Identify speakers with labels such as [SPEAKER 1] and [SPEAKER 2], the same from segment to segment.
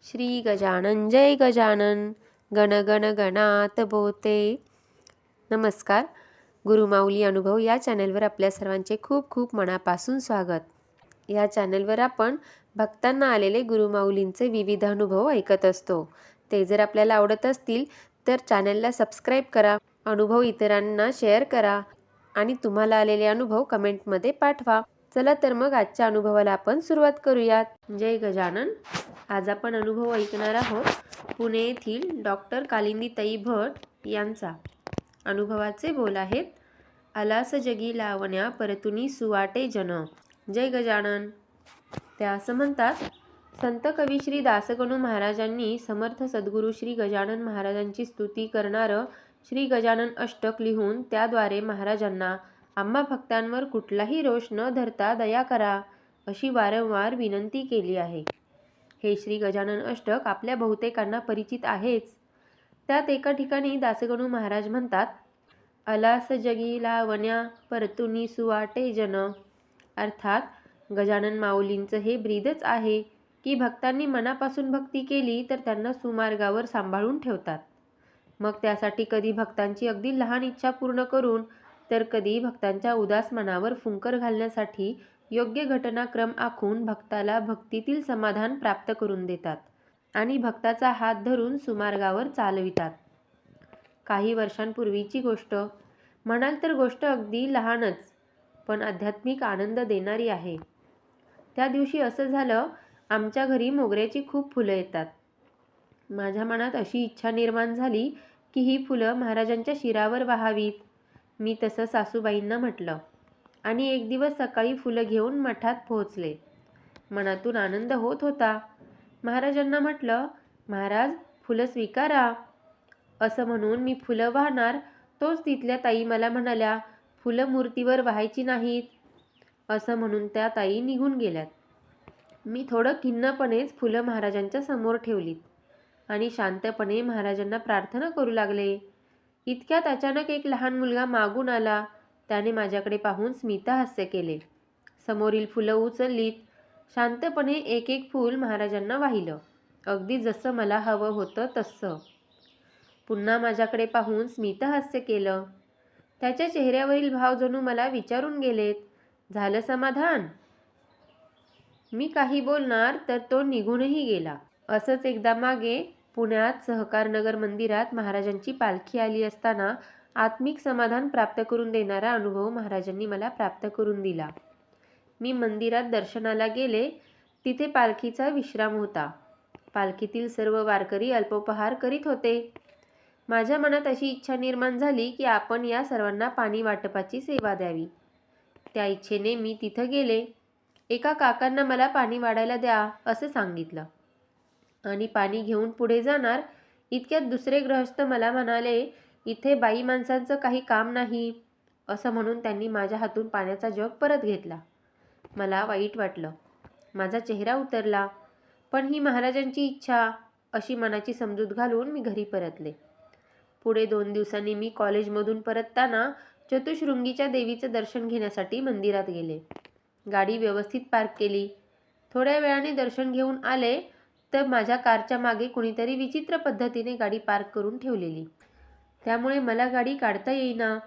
[SPEAKER 1] श्री गजानन जय गजानन गण गण गणात बोते. नमस्कार. गुरुमाऊली अनुभव या चॅनलवर आपल्या सर्वांचे खूप खूप मनापासून स्वागत. या चॅनलवर आपण भक्तांना आलेले गुरुमाऊलींचे विविध अनुभव ऐकत असतो. ते जर आपल्याला आवडत असतील तर चॅनलला सबस्क्राईब करा, अनुभव इतरांना शेअर करा आणि तुम्हाला आलेले अनुभव कमेंटमध्ये पाठवा. चला तर मग आजच्या अनुभवाला आपण सुरुवात करूयात. जय गजानन. आज आपण अनुभव ऐकणार आहोत पुणे येथील डॉक्टर कालिंदीताई भट यांचा. अनुभवाचे बोल आहेत. आलास जगी लावण्या परतुनी सुवाटे जन. जय गजानन. त्या असं म्हणतात, संत कवी श्री दासगणू महाराजांनी समर्थ सद्गुरू श्री गजानन महाराजांची स्तुती करणारं श्री गजानन अष्टक लिहून त्याद्वारे महाराजांना आम्हा भक्तांवर कुठलाही रोष न धरता दया करा अशी वारंवार विनंती केली आहे. हे श्री गजानन अष्टक आपल्या बहुतेकांना परिचित आहेच. त्यात एका ठिकाणी दासगणू महाराज म्हणतात, अलास जगी लावण्या परतुनी सुवाटे जन. अर्थात गजानन माऊलींचं हे ब्रीदच आहे की भक्तांनी मनापासून भक्ती केली तर त्यांना सुमार्गावर सांभाळून ठेवतात. मग त्यासाठी कधी भक्तांची अगदी लहान इच्छा पूर्ण करून तर कधी भक्तांच्या उदास मनावर फुंकर घालण्यासाठी योग्य घटनाक्रम आखून भक्ताला भक्तीतील समाधान प्राप्त करून देतात आणि भक्ताचा हात धरून सुमार्गावर चालवितात. काही वर्षांपूर्वीची गोष्ट म्हणाल तर गोष्ट अगदी लहानच पण आध्यात्मिक आनंद देणारी आहे. त्या दिवशी असं झालं, आमच्या घरी मोगऱ्याची खूप फुलं येतात. माझ्या मनात अशी इच्छा निर्माण झाली की ही फुलं महाराजांच्या शिरावर वाहावीत. मी तसं सासूबाईंना म्हटलं आणि एक दिवस सकाळी फुलं घेऊन मठात पोहोचले. मनातून आनंद होत होता. महाराजांना म्हटलं, महाराज फुलं स्वीकारा. असं म्हणून मी फुलं वाहणार तोच तिथल्या ताई मला म्हणाल्या, फुलं मूर्तीवर वाहायची नाहीत. असं म्हणून त्या ताई निघून गेल्यात. मी थोडं खिन्नपणेच फुलं महाराजांच्या समोर ठेवलीत आणि शांतपणे महाराजांना प्रार्थना करू लागले. इतक्यात अचानक एक लहान मुलगा मागून आला. त्याने माझ्याकडे पाहून स्मितहास्य केले. समोरील फुलं उचललीत. शांतपणे एक एक फूल महाराजांना वाहिलं, अगदी जसं मला हवं होतं तसं. पुन्हा माझ्याकडे पाहून स्मितहास्य केलं. त्याच्या चेहऱ्यावरील भाव जणू मला विचारून गेलेत, झालं समाधान? मी काही बोलणार तर तो निघूनही गेला. असंच एकदा मागे पुण्यात सहकारनगर मंदिरात महाराजांची पालखी आली असताना आत्मिक समाधान प्राप्त करून देणारा अनुभव महाराजांनी मला प्राप्त करून दिला. मी मंदिरात दर्शनाला गेले. तिथे पालखीचा विश्राम होता. पालखीतील सर्व वारकरी अल्पोपहार करीत होते. माझ्या मनात अशी इच्छा निर्माण झाली की आपण या सर्वांना पाणी वाटपाची सेवा द्यावी. त्या इच्छेने मी तिथं गेले. एका काकांना मला पाणी वाढायला द्या असं सांगितलं आणि पाणी घेऊन पुढे जाणार इतक्यात दुसरे गृहस्थ मला म्हणाले, इथे बाई माणसांचं काही काम नाही. असं म्हणून त्यांनी माझ्या हातून पाण्याचा जग परत घेतला. मला वाईट वाटलं. माझा चेहरा उतरला. पण ही महाराजांची इच्छा अशी मनाची समजूत घालून मी घरी परतले. पुढे 2 दिवसांनी मी कॉलेजमधून परतताना चतुशृंगीच्या देवीचं दर्शन घेण्यासाठी मंदिरात गेले. गाडी व्यवस्थित पार्क केली. थोड्या वेळाने दर्शन घेऊन आले तर माझ्या कारच्या मागे कुणीतरी विचित्र पद्धतीने गाडी पार्क करून ठेवलेली. त्यामुळे मला गाडी काढता येईना.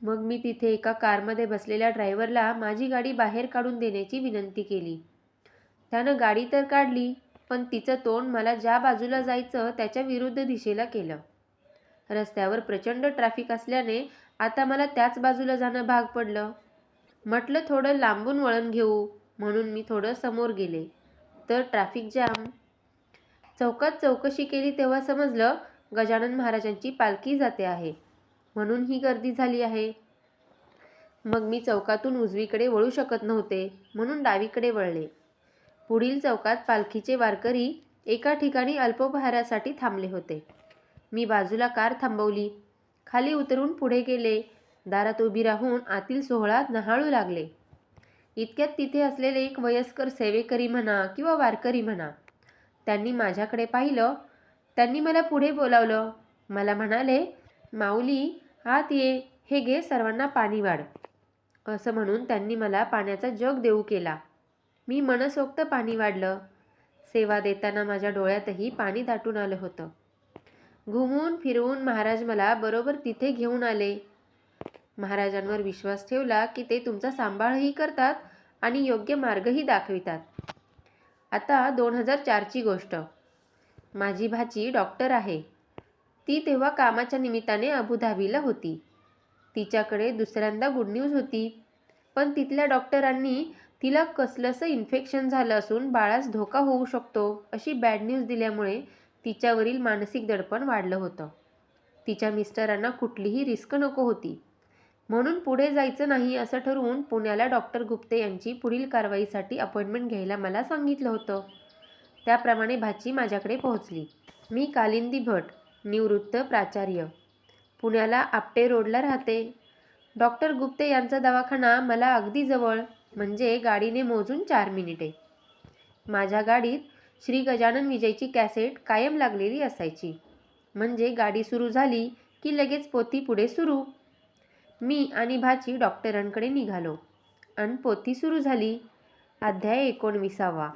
[SPEAKER 1] मग मी तिथे एका कारमध्ये बसलेल्या ड्रायव्हरला माझी गाडी बाहेर काढून देण्याची विनंती केली. त्यानं गाडी तर काढली पण तिचं तोंड मला ज्या बाजूला जायचं त्याच्या विरुद्ध दिशेला केलं. रस्त्यावर प्रचंड ट्रॅफिक असल्याने आता मला त्याच बाजूला जाणं भाग पडलं. म्हटलं थोडं लांबून वळण घेऊ म्हणून मी थोडं समोर गेले तर ट्रॅफिक जॅम. चौकात चौकशी केली तेव्हा समजलं गजानन महाराजांची पालखी जाते आहे म्हणून ही गर्दी झाली आहे. मग मी चौकातून उजवीकडे वळू शकत नव्हते म्हणून डावीकडे वळले. पुढील चौकात पालखीचे वारकरी एका ठिकाणी अल्पोपहारासाठी थांबले होते. मी बाजूला कार थांबवली. खाली उतरून पुढे गेले. दारात उभी राहून आतील सोहळा न्याहाळू लागले. इतक्यात तिथे असलेले एक वयस्कर सेवेकरी म्हणा किंवा वारकरी म्हणा, त्यांनी माझ्याकडे पाहिलं. त्यांनी मला पुढे बोलावलं. मला म्हणाले, माऊली आत ये, हे घे सर्वांना पाणी वाढ. असं म्हणून त्यांनी मला पाण्याचा जग देऊ केला. मी मनसोक्त पाणी वाढलं. सेवा देताना माझ्या डोळ्यातही पाणी दाटून आलं होतं. घुमून फिरवून महाराज मला बरोबर तिथे घेऊन आले. महाराजांवर विश्वास ठेवला की ते तुमचा सांभाळही करतात आणि योग्य मार्गही दाखवितात. आता 2004ची गोष्ट. माझी भाची डॉक्टर आहे. ती तेव्हा कामाच्या निमित्ताने अबुधाबीला होती. तिच्याकडे दुसऱ्यांदा गुड न्यूज होती. पण तिथल्या डॉक्टरांनी तिला कसलंसं इन्फेक्शन झालं असून बाळास धोका होऊ शकतो अशी बॅड न्यूज दिल्यामुळे तिच्यावरील मानसिक दडपण वाढलं होतं. तिच्या मिस्टरांना कुठलीही रिस्क नको होती. म्हणून पुढे जायचं नाही असं ठरवून पुण्याला डॉक्टर गुप्ते यांची पुढील कारवाईसाठी अपॉइंटमेंट घ्यायला मला सांगितलं होतं. त्याप्रमाणे भाची माझ्याकडे पोहोचली. मी कालिंदी भट, निवृत्त प्राचार्य, पुण्याला आपटे रोडला राहते. डॉक्टर गुप्ते यांचा दवाखाना मला अगदी जवळ, म्हणजे गाडीने मोजून 4 मिनिटे. माझ्या गाडीत श्री गजानन विजयची कॅसेट कायम लागलेली असायची. म्हणजे गाडी सुरू झाली की लगेच पोथी पुढे सुरू. मी आणि भाची डॉक्टरांकडे निघालो आणि पोथी सुरू झाली. अध्याय 19वा.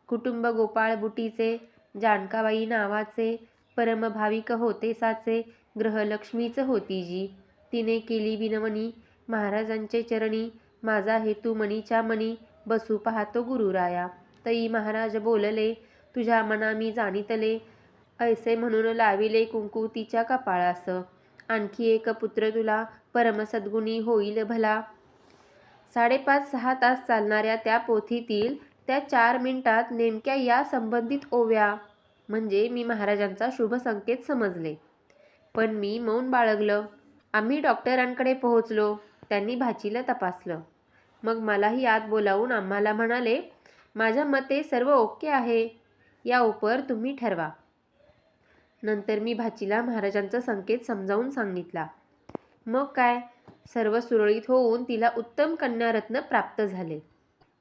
[SPEAKER 1] कुटुंब गोपाळ बुटीचे, जानकाबाई नावाचे, परमभाविक होते साचे, ग्रहलक्ष्मीच होती जी. तिने केली विनवणी महाराजांचे चरणी, माझा हेतू मनीच्या मनी, बसू पाहतो गुरुराया. तई महाराज बोलले, तुझ्या मना मी जाणितले, ऐसे म्हणून लाविले कुंकू तिच्या कपाळास. आणखी एक पुत्र तुला, परम सद्गुणी होईल भला. 5.5-6 तास चालणाऱ्या त्या पोथीतील त्या 4 मिनिटात नेमक्या या संबंधित ओव्या म्हणजे मी महाराजांचा शुभ संकेत समजले. पण मी मौन बाळगलं. आम्ही डॉक्टरांकडे पोहोचलो. त्यांनी भाचीला तपासलं. मग मलाही आत बोलावून आम्हाला म्हणाले, माझ्या मते सर्व ओके आहे, या उपर तुम्ही ठरवा. नंतर मी भाचीला महाराजांचा संकेत समजावून सांगितला. मग काय, सर्व सुरळीत होऊन तिला उत्तम कन्यारत्न प्राप्त झाले.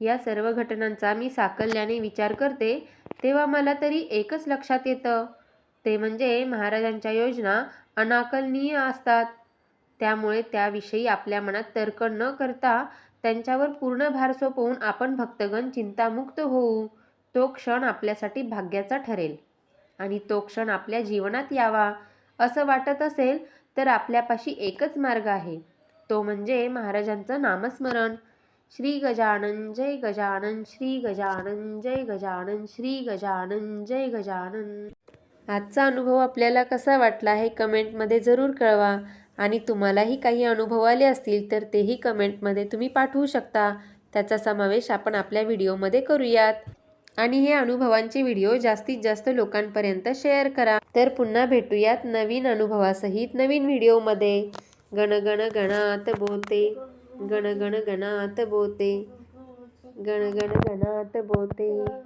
[SPEAKER 1] या सर्व घटनांचा मी साकल्याने विचार करते तेव्हा मला तरी एकच लक्षात येतं, ते म्हणजे महाराजांच्या योजना अनाकलनीय असतात. त्यामुळे त्याविषयी आपल्या मनात तर्क न करता त्यांच्यावर पूर्ण भार सोपवून आपण भक्तगण चिंतामुक्त होऊ. तो क्षण आपल्यासाठी भाग्याचा ठरेल. आणि तो क्षण आपल्या जीवनात यावा असं वाटत असेल तर आपल्यापाशी एकच मार्ग आहे, तो म्हणजे महाराजांचं नामस्मरण. श्री गजानन जय गजानन, श्री गजानन जय गजानन, श्री गजानन जय गजानन. आजचा अनुभव आपल्याला कसा वाटला हे कमेंटमध्ये जरूर कळवा. आणि तुम्हालाही काही अनुभव आले असतील तर तेही कमेंटमध्ये तुम्ही पाठवू शकता. त्याचा समावेश आपण आपल्या व्हिडिओमध्ये करूयात. आणि हे अनुभवांचे व्हिडिओ जास्तीत जास्त लोकांपर्यंत शेअर करा. तर पुन्हा भेटूयात नवीन अनुभवासहित नवीन व्हिडिओमध्ये. गण गण गणात बोते, गण गण गणात बोते, गण गण गणात बोते.